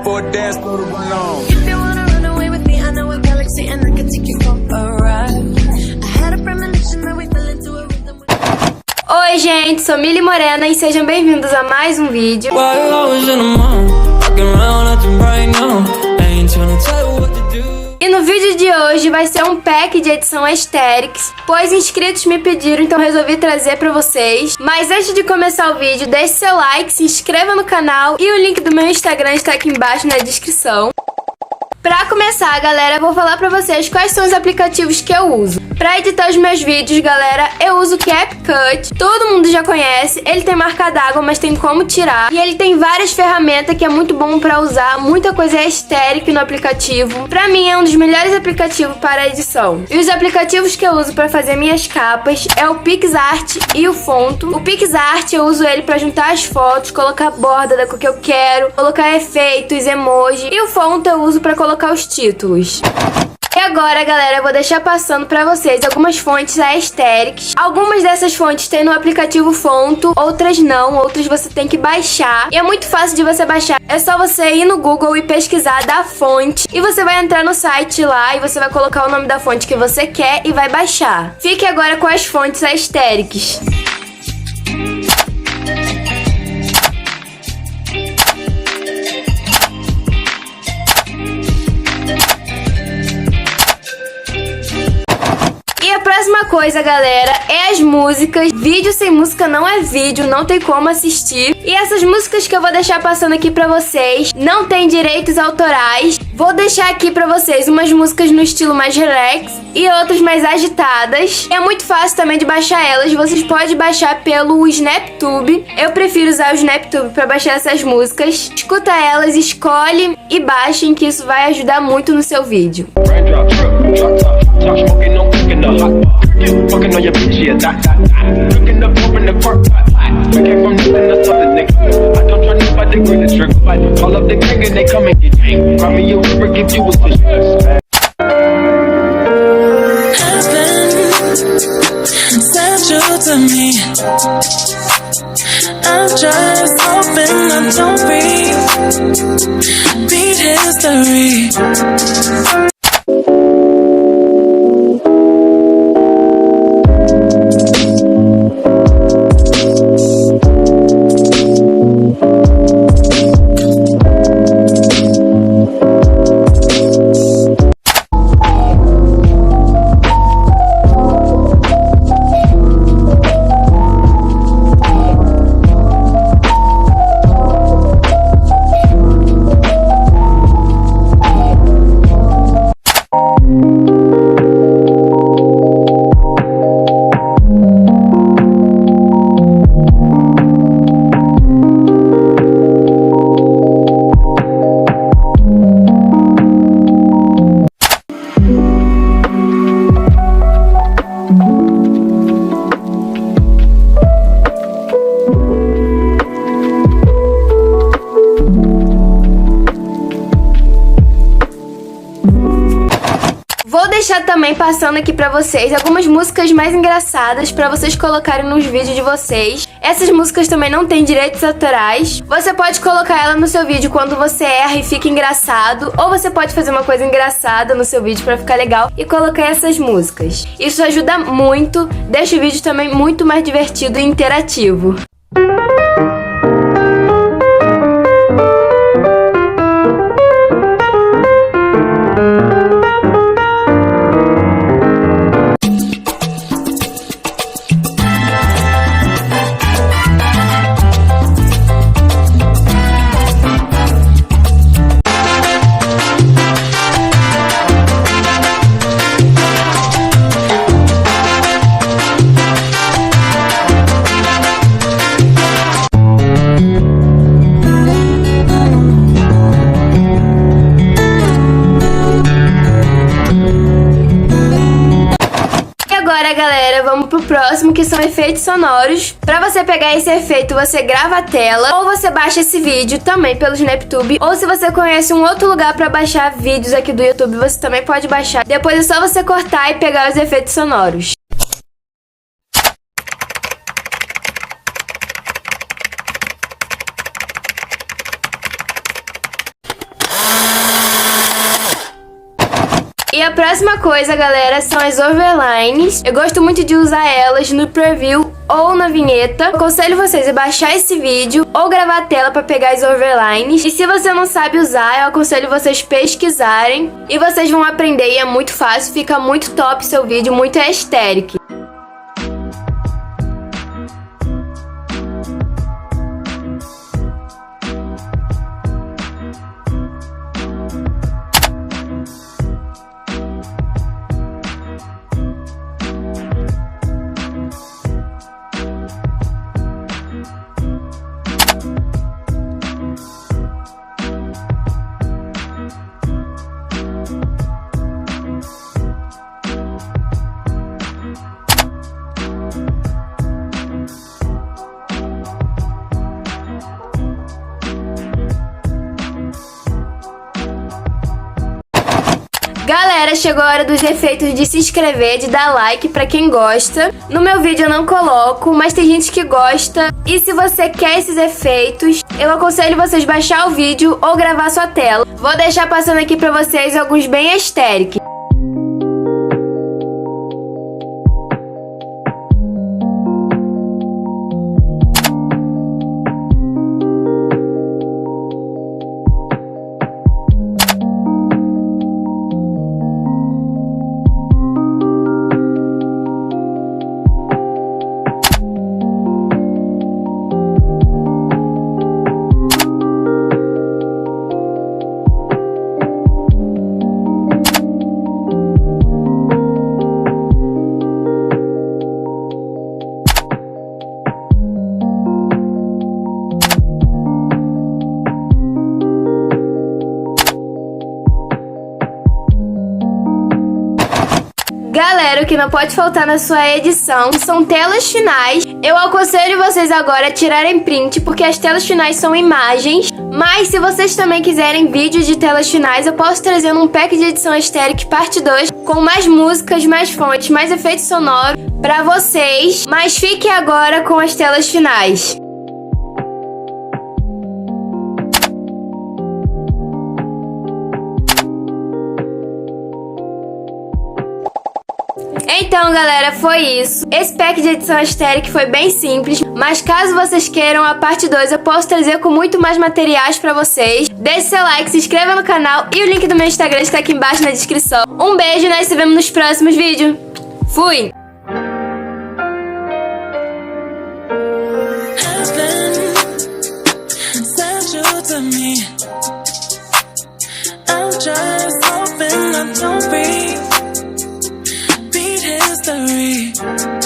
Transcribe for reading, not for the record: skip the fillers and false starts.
for a dance floor to run on. If you wanna run away with me, I know a galaxy and I can take you for a ride. I had a premonition that we fell into a rhythm. Oi gente, sou Mili Morena e sejam bem-vindos a mais um vídeo. E no vídeo de hoje vai ser um pack de edição Asterix, pois inscritos me pediram, então resolvi trazer pra vocês. Mas antes de começar o vídeo, deixe seu like, se inscreva no canal e o link do meu Instagram está aqui embaixo na descrição. Pra começar, galera, eu vou falar pra vocês quais são os aplicativos que eu uso. Pra editar os meus vídeos, galera, eu uso o CapCut. Todo mundo já conhece, ele tem marca d'água, mas tem como tirar. E ele tem várias ferramentas que é muito bom pra usar, muita coisa é estéril no aplicativo. Pra mim, é um dos melhores aplicativos para edição. E os aplicativos que eu uso pra fazer minhas capas é o PixArt e o Fonto. O PixArt eu uso ele pra juntar as fotos, colocar borda da cor que eu quero, colocar efeitos, emoji. E o Fonto eu uso pra colocar os títulos. E agora, galera, eu vou deixar passando pra vocês algumas fontes Asterix. Algumas dessas fontes tem no aplicativo Fonto, outras não, outras você tem que baixar. E é muito fácil de você baixar. É só você ir no Google e pesquisar da fonte. E você vai entrar no site lá e você vai colocar o nome da fonte que você quer e vai baixar. Fique agora com as fontes Asterix. A próxima coisa, galera, é as músicas. Vídeo sem música não é vídeo, não tem como assistir. E essas músicas que eu vou deixar passando aqui pra vocês não tem direitos autorais. Vou deixar aqui pra vocês umas músicas no estilo mais relax e outras mais agitadas. É muito fácil também de baixar elas. Vocês podem baixar pelo SnapTube. Eu prefiro usar o SnapTube pra baixar essas músicas. Escuta elas, escolhe e baixem, que isso vai ajudar muito no seu vídeo. Fucking on your bitch, yeah, that. Looking up over the park, looking from nothing to something, nigga. I don't try nobody to green the trigger. Call up the gang and they come and get gang. Grab me a river, give you a fish. Heaven central to me. I'm just hoping I don't beat history. Vou deixar também passando aqui pra vocês algumas músicas mais engraçadas pra vocês colocarem nos vídeos de vocês. Essas músicas também não têm direitos autorais. Você pode colocar ela no seu vídeo quando você erra e fica engraçado, ou você pode fazer uma coisa engraçada no seu vídeo pra ficar legal e colocar essas músicas. Isso ajuda muito, deixa o vídeo também muito mais divertido e interativo. Agora, galera, vamos pro próximo, que são efeitos sonoros. Pra você pegar esse efeito, você grava a tela, ou você baixa esse vídeo também pelo SnapTube, ou se você conhece um outro lugar pra baixar vídeos aqui do YouTube, você também pode baixar. Depois é só você cortar e pegar os efeitos sonoros. E a próxima coisa, galera, são as overlines. Eu gosto muito de usar elas no preview ou na vinheta. Aconselho vocês a baixar esse vídeo ou gravar a tela para pegar as overlines. E se você não sabe usar, eu aconselho vocês pesquisarem e vocês vão aprender e é muito fácil, fica muito top seu vídeo, muito aesthetic. Galera, chegou a hora dos efeitos de se inscrever, de dar like pra quem gosta. No meu vídeo eu não coloco, mas tem gente que gosta. E se você quer esses efeitos, eu aconselho vocês baixar o vídeo ou gravar sua tela. Vou deixar passando aqui pra vocês alguns bem aesthetic. Galera, o que não pode faltar na sua edição são telas finais. Eu aconselho vocês agora a tirarem print, porque as telas finais são imagens. Mas se vocês também quiserem vídeos de telas finais, eu posso trazer um pack de edição aesthetic parte 2, com mais músicas, mais fontes, mais efeitos sonoros pra vocês. Mas fique agora com as telas finais. Então, galera, foi isso. Esse pack de edição aesthetic foi bem simples, mas caso vocês queiram a parte 2, eu posso trazer com muito mais materiais pra vocês. Deixe seu like, se inscreva no canal e o link do meu Instagram está aqui embaixo na descrição. Um beijo e nós nos vemos nos próximos vídeos. Fui! history.